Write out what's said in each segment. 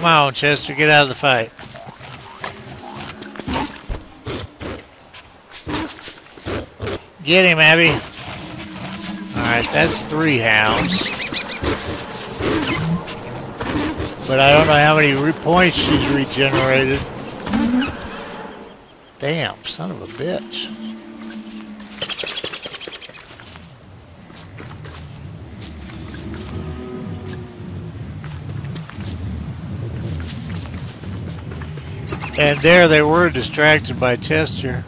Come on, Chester, get out of the fight. Get him, Abby. Alright, that's 3 hounds. But I don't know how many points she's regenerated. Damn, son of a bitch. And there they were distracted by Chester.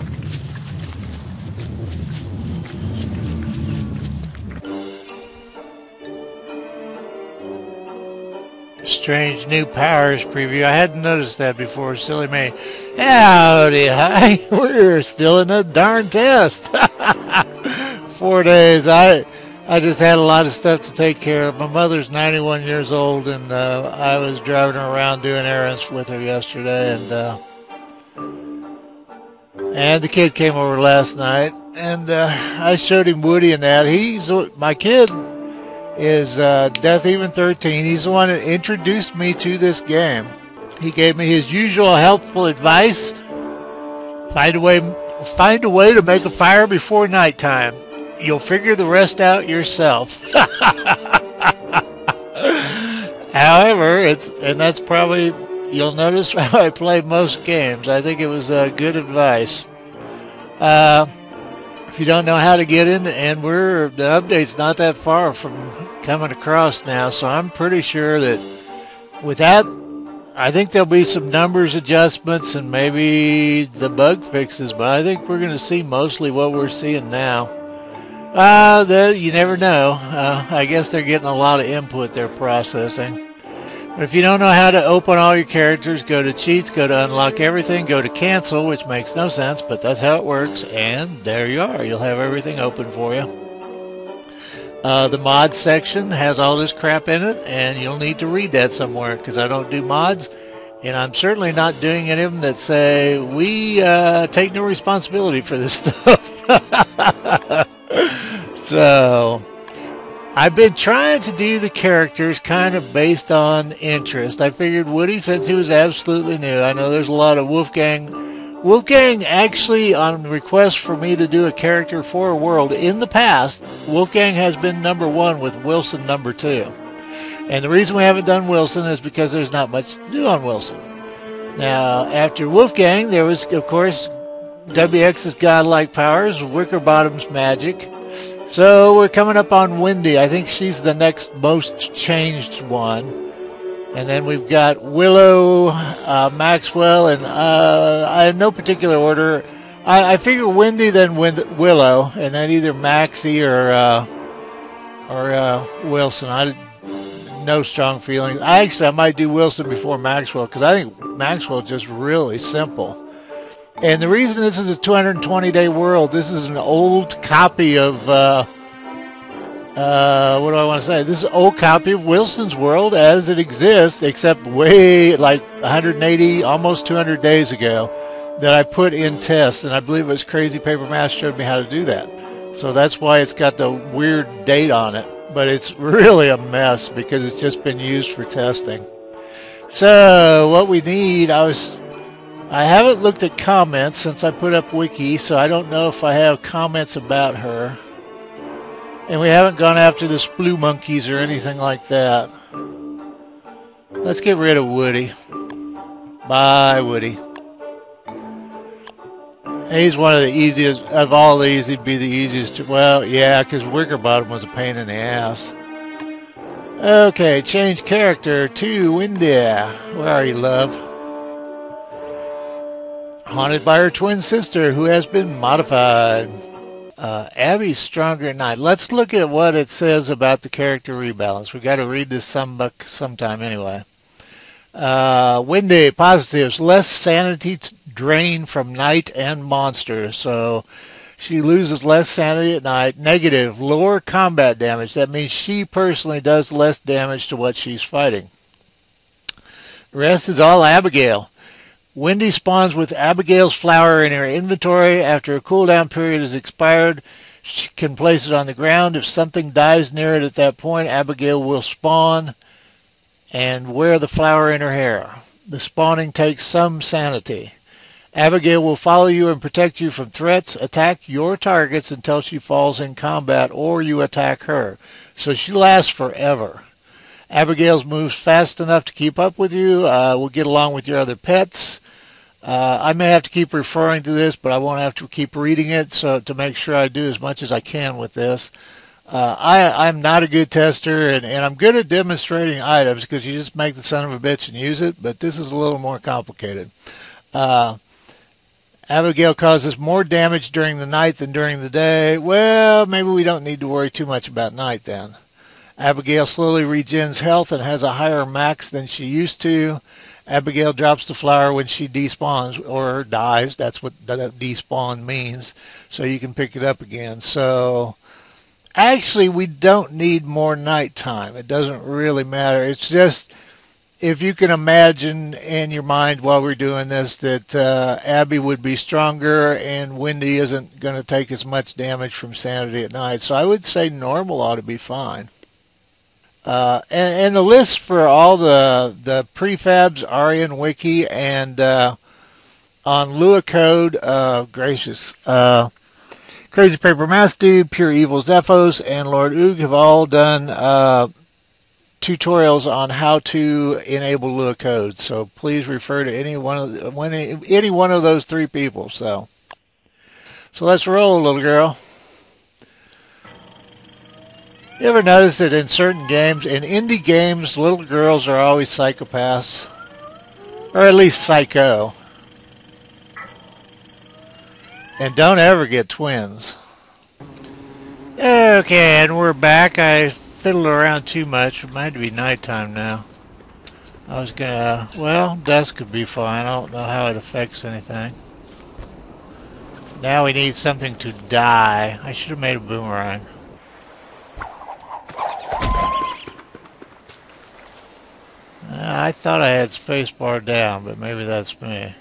Strange new powers preview. I hadn't noticed that before. Silly me. Howdy, hi. We're still in the darn test. 4 days. I just had a lot of stuff to take care of. My mother's 91 years old, and I was driving her around doing errands with her yesterday, and the kid came over last night, and I showed him Woody and that. My kid is Death Even 13. He's the one that introduced me to this game. He gave me his usual helpful advice. Find a way to make a fire before nighttime. You'll figure the rest out yourself. However, that's probably, you'll notice how I play most games. I think it was good advice. If you don't know how to get in, and the update's not that far from coming across now, so I'm pretty sure that with that, I think there'll be some numbers adjustments and maybe the bug fixes, but I think we're going to see mostly what we're seeing now. You never know. I guess they're getting a lot of input they're processing. But if you don't know how to open all your characters, go to cheats, go to unlock everything, go to cancel, which makes no sense, but that's how it works, and there you are. You'll have everything open for you. The mods section has all this crap in it, and you'll need to read that somewhere, because I don't do mods, and I'm certainly not doing any of them that say, we take no responsibility for this stuff. So I've been trying to do the characters kind of based on interest. I figured Woody, since he was absolutely new, I know there's a lot of Wolfgang. Wolfgang actually, on request for me to do a character for a world in the past, Wolfgang has been #1 with Wilson #2. And the reason we haven't done Wilson is because there's not much to do on Wilson. Now, after Wolfgang, there was, of course, WX's godlike powers, Wickerbottom's magic. So we're coming up on Wendy. I think she's the next most changed one. And then we've got Willow, Maxwell, and I have no particular order. I figure Wendy, then Willow, and then either Maxie or Wilson. No strong feelings. I might do Wilson before Maxwell, because I think Maxwell is just really simple. And the reason this is a 220-day world, this is an old copy of, what do I want to say? This is an old copy of Wilson's world as it exists, except way, like 180, almost 200 days ago, that I put in test. And I believe it was Crazy Paper Math showed me how to do that. So that's why it's got the weird date on it. But it's really a mess because it's just been used for testing. So what we need, I haven't looked at comments since I put up Wiki, so I don't know if I have comments about her. And we haven't gone after the Splue monkeys or anything like that. Let's get rid of Woody. Bye, Woody. He's one of the easiest, of all these, he'd be the easiest to, well, yeah, because Wickerbottom was a pain in the ass. Okay, change character to Wendy. Where are you, love? Haunted by her twin sister, who has been modified. Abby's stronger at night. Let's look at what it says about the character rebalance. We've got to read this sometime anyway. Wendy, positives, less sanity drain from night and monsters. So she loses less sanity at night. Negative, lower combat damage. That means she personally does less damage to what she's fighting. The rest is all Abigail. Wendy spawns with Abigail's flower in her inventory. After a cooldown period has expired, she can place it on the ground. If something dies near it at that point, Abigail will spawn. and wear the flower in her hair. The spawning takes some sanity. Abigail will follow you and protect you from threats, attack your targets until she falls in combat or you attack her. So she lasts forever. Abigail's moves fast enough to keep up with you, will get along with your other pets. I may have to keep referring to this, but I won't have to keep reading it so to make sure I do as much as I can with this. I'm not a good tester, and I'm good at demonstrating items because you just make the son of a bitch and use it, but this is a little more complicated. Abigail causes more damage during the night than during the day. Well, maybe we don't need to worry too much about night then. Abigail slowly regens health and has a higher max than she used to. Abigail drops the flower when she despawns or dies. That's what that despawn means. So you can pick it up again. So actually we don't need more nighttime. It doesn't really matter. It's just if you can imagine in your mind while we're doing this that Abby would be stronger and Wendy isn't going to take as much damage from sanity at night. So I would say normal ought to be fine. And the lists for all the prefabs are in Wiki, and on Lua Code, gracious, Crazy Paper Mask Dude, Pure Evil Zephos, and Lord Oog have all done tutorials on how to enable Lua Code. So please refer to any one of those three people. So let's roll, little girl. You ever notice that in certain games, in indie games, little girls are always psychopaths? Or at least psycho. And don't ever get twins. Okay, and we're back. I fiddled around too much. It might be nighttime now. I was gonna, well, dusk could be fine. I don't know how it affects anything. Now we need something to die. I should have made a boomerang. I thought I had spacebar down, but maybe that's me.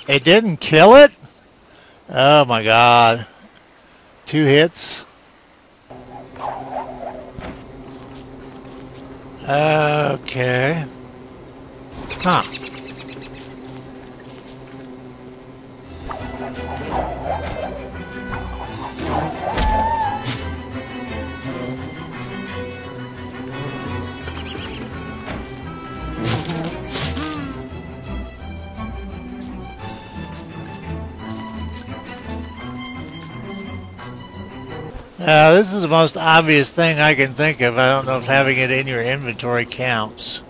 It didn't kill it? Oh my god. 2 hits? Okay. Huh. This is the most obvious thing I can think of. I don't know if having it in your inventory counts.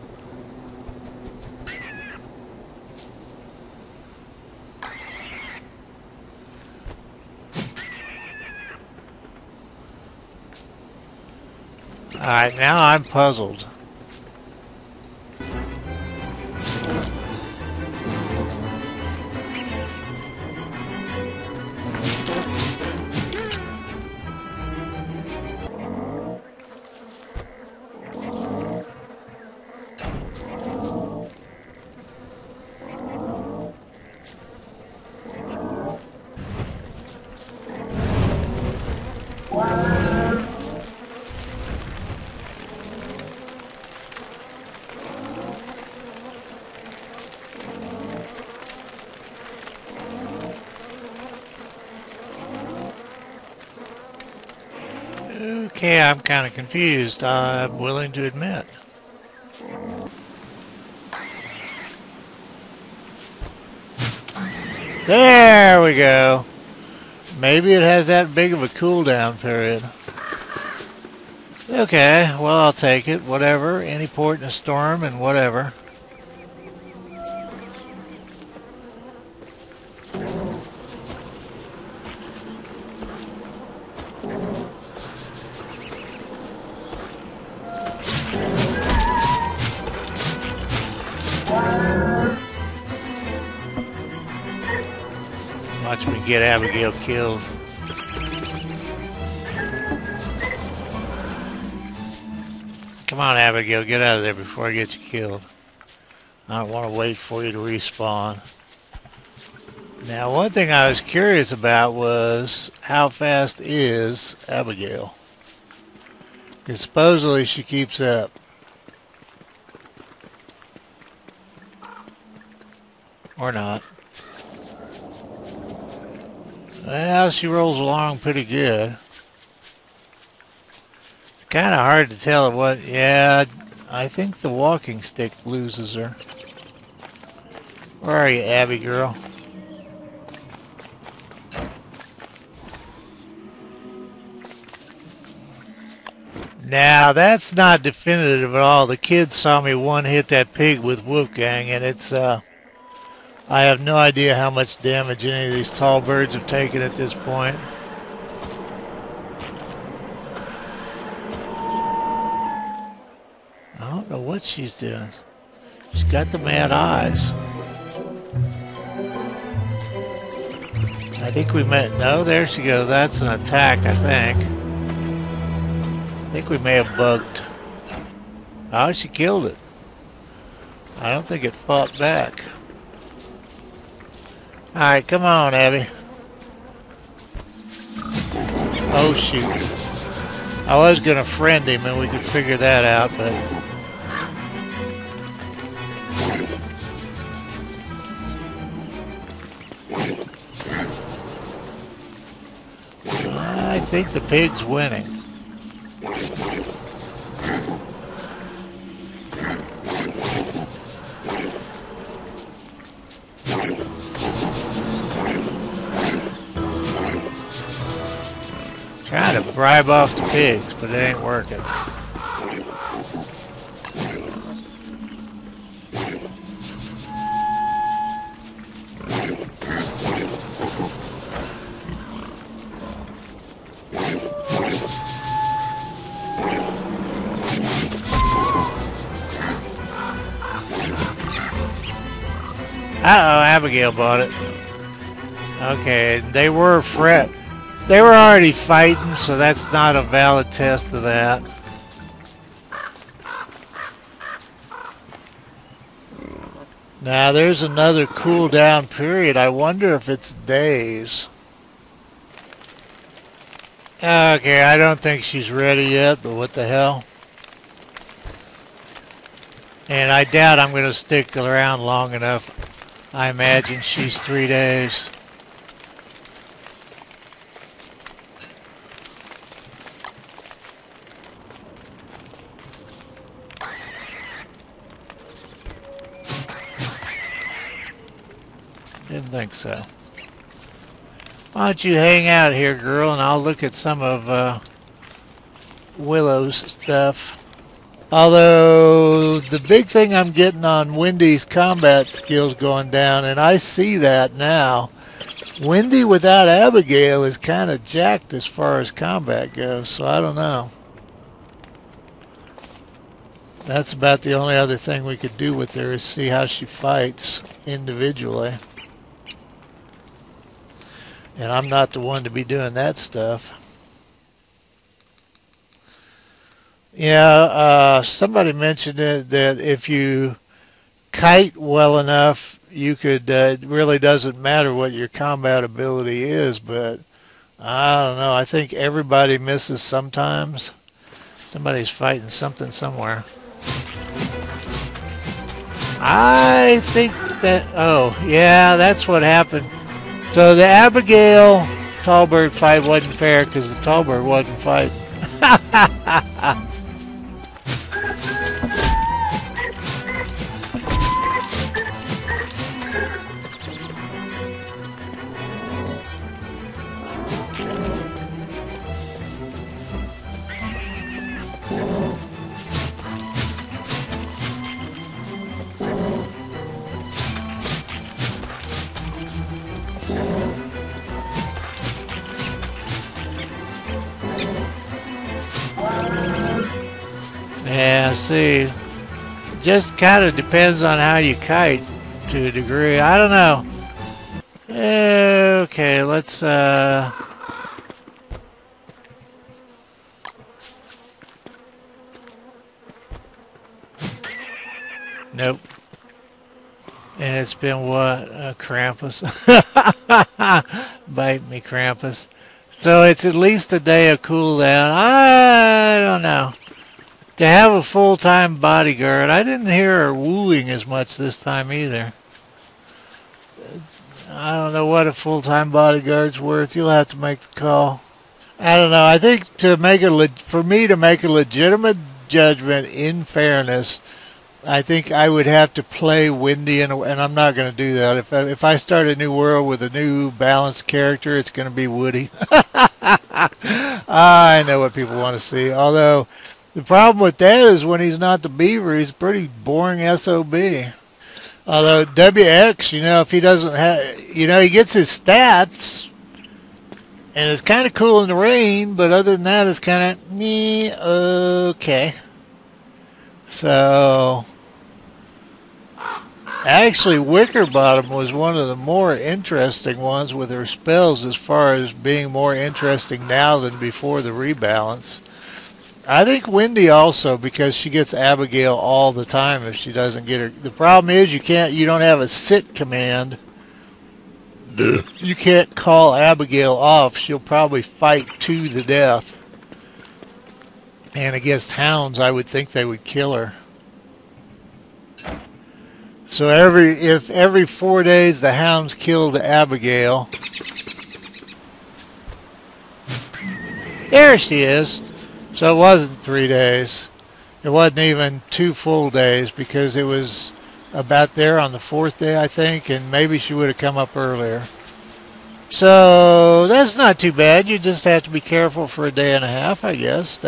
Alright, now I'm puzzled. Okay, I'm kind of confused. I'm willing to admit. There we go. Maybe it has that big of a cooldown period. Okay, well, I'll take it. Whatever. Any port in a storm and whatever. Watch me get Abigail killed. Come on, Abigail, get out of there before I get you killed. I don't want to wait for you to respawn. Now, one thing I was curious about was how fast is Abigail? Because supposedly she keeps up. Or not. Well, she rolls along pretty good. Kind of hard to tell what... Yeah, I think the walking stick loses her. Where are you, Abby girl? Now, that's not definitive at all. The kids saw me one-hit that pig with Wolfgang, and it's... I have no idea how much damage any of these tall birds have taken at this point. I don't know what she's doing. She's got the mad eyes. I think we met... No, there she goes. That's an attack, I think. I think we may have bugged. Oh, she killed it. I don't think it fought back. Alright, come on, Abby. Oh, shoot. I was going to friend him and we could figure that out, but... I think the pig's winning. Trying to bribe off the pigs, but it ain't working. Uh-oh, Abigail bought it. Okay, they were They were already fighting, so that's not a valid test of that. Now, there's another cool down period. I wonder if it's days. Okay, I don't think she's ready yet, but what the hell? And I doubt I'm going to stick around long enough. I imagine she's 3 days. Didn't think so. Why don't you hang out here, girl, and I'll look at some of Willow's stuff. Although, the big thing I'm getting on Wendy's combat skills going down, and I see that now. Wendy without Abigail is kind of jacked as far as combat goes, so I don't know. That's about the only other thing we could do with her is see how she fights individually. And I'm not the one to be doing that stuff. Yeah, somebody mentioned it that if you kite well enough, you could, it really doesn't matter what your combat ability is, but I don't know. I think everybody misses sometimes. Somebody's fighting something somewhere. I think that, oh, yeah, that's what happened. So the Abigail Tallbird fight wasn't fair because the Tallbird wasn't fighting. Yeah, see, it just kind of depends on how you kite to a degree. I don't know. Okay, let's, nope. And it's been what? Krampus. Bite me, Krampus. So it's at least a day of cool down. I don't know. To have a full-time bodyguard, I didn't hear her wooing as much this time either. I don't know what a full-time bodyguard's worth. You'll have to make the call. I don't know. I think for me to make a legitimate judgment in fairness, I think I would have to play Wendy, and I'm not going to do that. If I start a new world with a new balanced character, it's going to be Woody. I know what people want to see. Although the problem with that is when he's not the beaver, he's a pretty boring SOB. Although WX, if he doesn't have, he gets his stats, and it's kind of cool in the rain, but other than that, it's kind of, okay. So, actually, Wickerbottom was one of the more interesting ones with her spells as far as being more interesting now than before the rebalance. I think Wendy also, because she gets Abigail all the time if she doesn't get her. The problem is you don't have a sit command. You can't call Abigail off. She'll probably fight to the death. And against hounds, I would think they would kill her. So if every 4 days the hounds killed Abigail. There she is. So it wasn't 3 days. It wasn't even 2 full days because it was about there on the 4th day, I think, and maybe she would have come up earlier. So that's not too bad. You just have to be careful for a day and a half, I guess.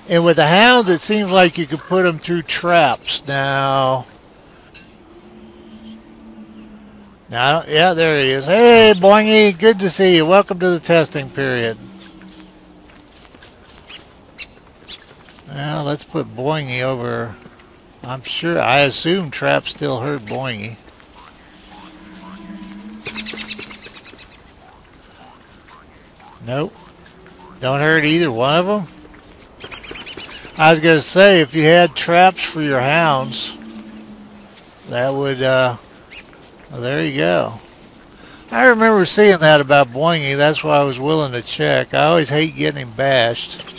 And with the hounds, it seems like you could put them through traps. Now, yeah, there he is. Hey, Boingy, good to see you. Welcome to the testing period. Well, let's put Boingy over. I assume traps still hurt Boingy. Nope. Don't hurt either one of them. I was going to say, if you had traps for your hounds, that would, well, there you go. I remember seeing that about Boingy. That's why I was willing to check. I always hate getting him bashed.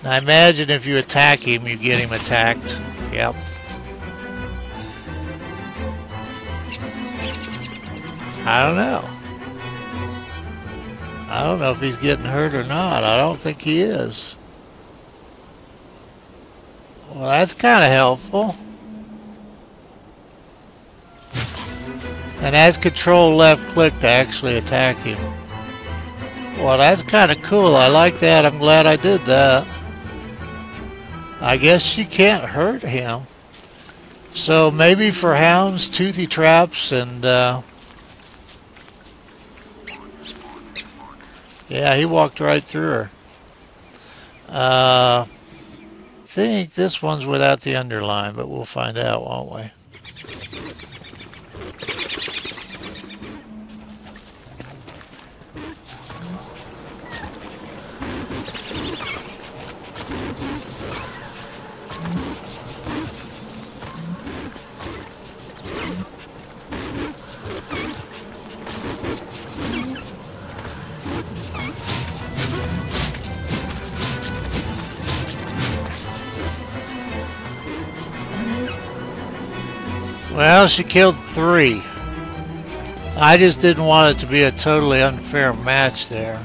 I imagine if you attack him, you get him attacked. Yep. I don't know. I don't know if he's getting hurt or not. I don't think he is. Well, that's kind of helpful. And that's control left click to actually attack him. Well, that's kind of cool. I like that. I'm glad I did that. I guess she can't hurt him. So maybe for hounds, toothy traps, and yeah, he walked right through her. I think this one's without the underline, but we'll find out, won't we? Well, she killed 3. I just didn't want it to be a totally unfair match there.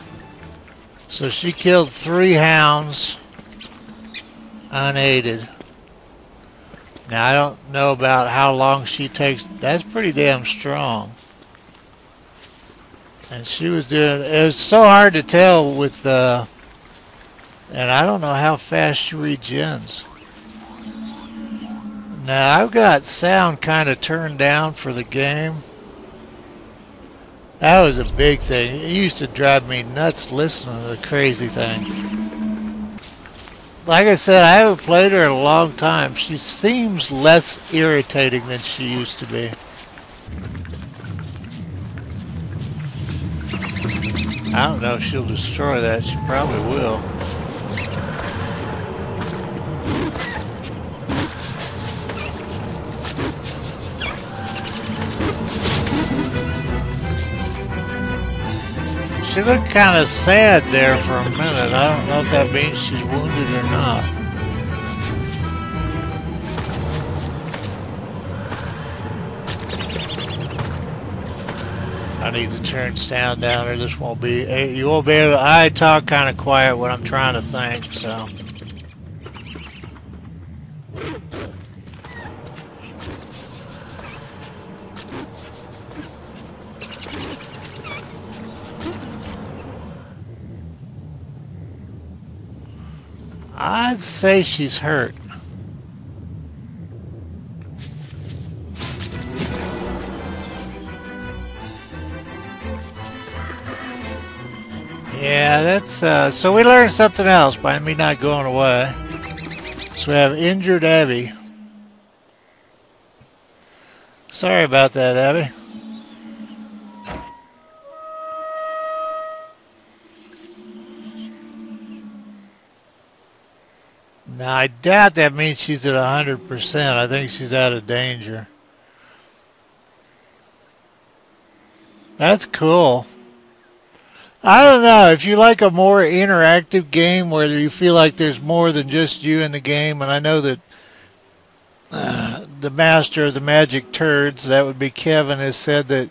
So she killed 3 hounds unaided. Now, I don't know about how long she takes. That's pretty damn strong. And she was doing, it was so hard to tell with the, and I don't know how fast she regens. Now, I've got sound kind of turned down for the game. That was a big thing. It used to drive me nuts listening to the crazy thing. Like I said, I haven't played her in a long time. She seems less irritating than she used to be. I don't know if she'll destroy that. She probably will. She looked kind of sad there for a minute. I don't know if that means she's wounded or not. I need to turn sound down or this won't be, you won't be able to, I talk kind of quiet when I'm trying to think, so. I'd say she's hurt. Yeah, that's, so we learned something else by me not going away. So we have injured Abby. Sorry about that, Abby. Now, I doubt that means she's at 100%. I think she's out of danger. That's cool. I don't know, if you like a more interactive game where you feel like there's more than just you in the game, and I know that the master of the magic turds, that would be Kevin, has said that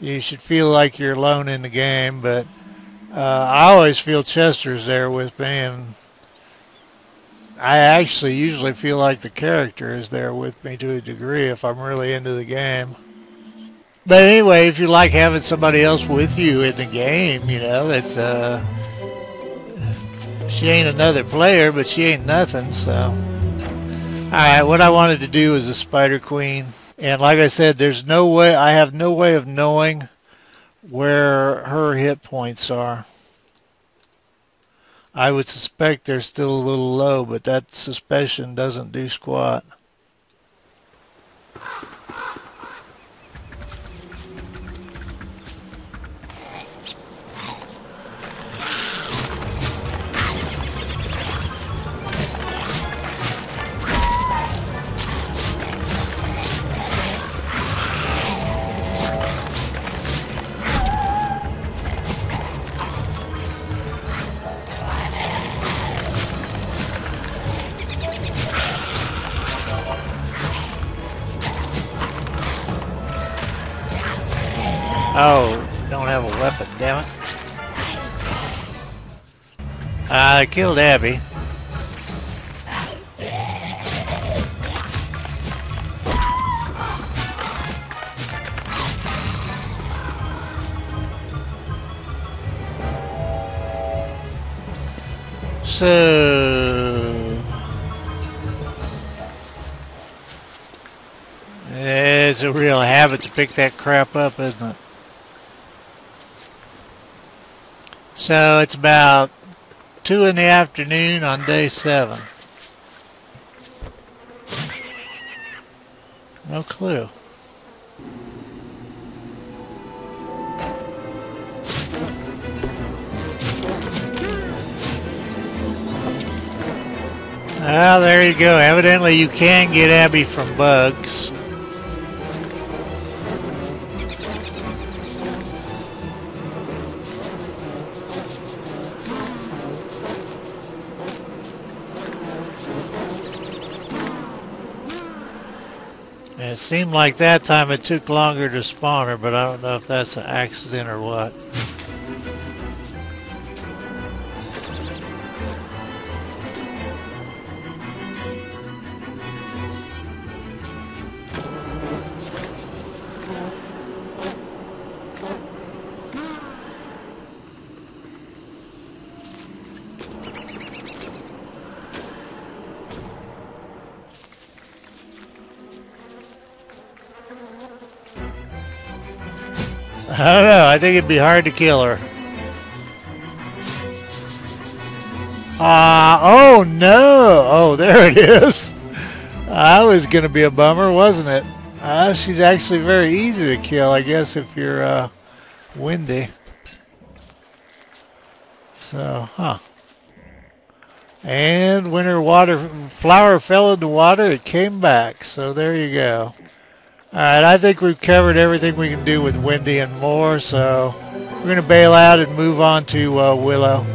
you should feel like you're alone in the game, but I always feel Chester's there with me, and I actually usually feel like the character is there with me to a degree if I'm really into the game. But anyway, if you like having somebody else with you in the game, you know, it's, she ain't another player, but she ain't nothing, so. Alright, what I wanted to do was a Spider Queen. And like I said, there's no way, I have no way of knowing where her hit points are. I would suspect they're still a little low, but that suspicion doesn't do squat. Oh, don't have a weapon, damn it. I killed Abby. So it's a real habit to pick that crap up, isn't it? So it's about 2 in the afternoon on day 7. No clue. Well, there you go. Evidently you can get Abby from bugs. And it seemed like that time it took longer to spawn her, but I don't know if that's an accident or what. I don't know. I think it'd be hard to kill her. Oh no! Oh, there it is. That was going to be a bummer, wasn't it? She's actually very easy to kill, I guess, if you're Wendy. So, And when her flower fell in the water, it came back. So there you go. All right, I think we've covered everything we can do with Wendy and more. So we're going to bail out and move on to Willow.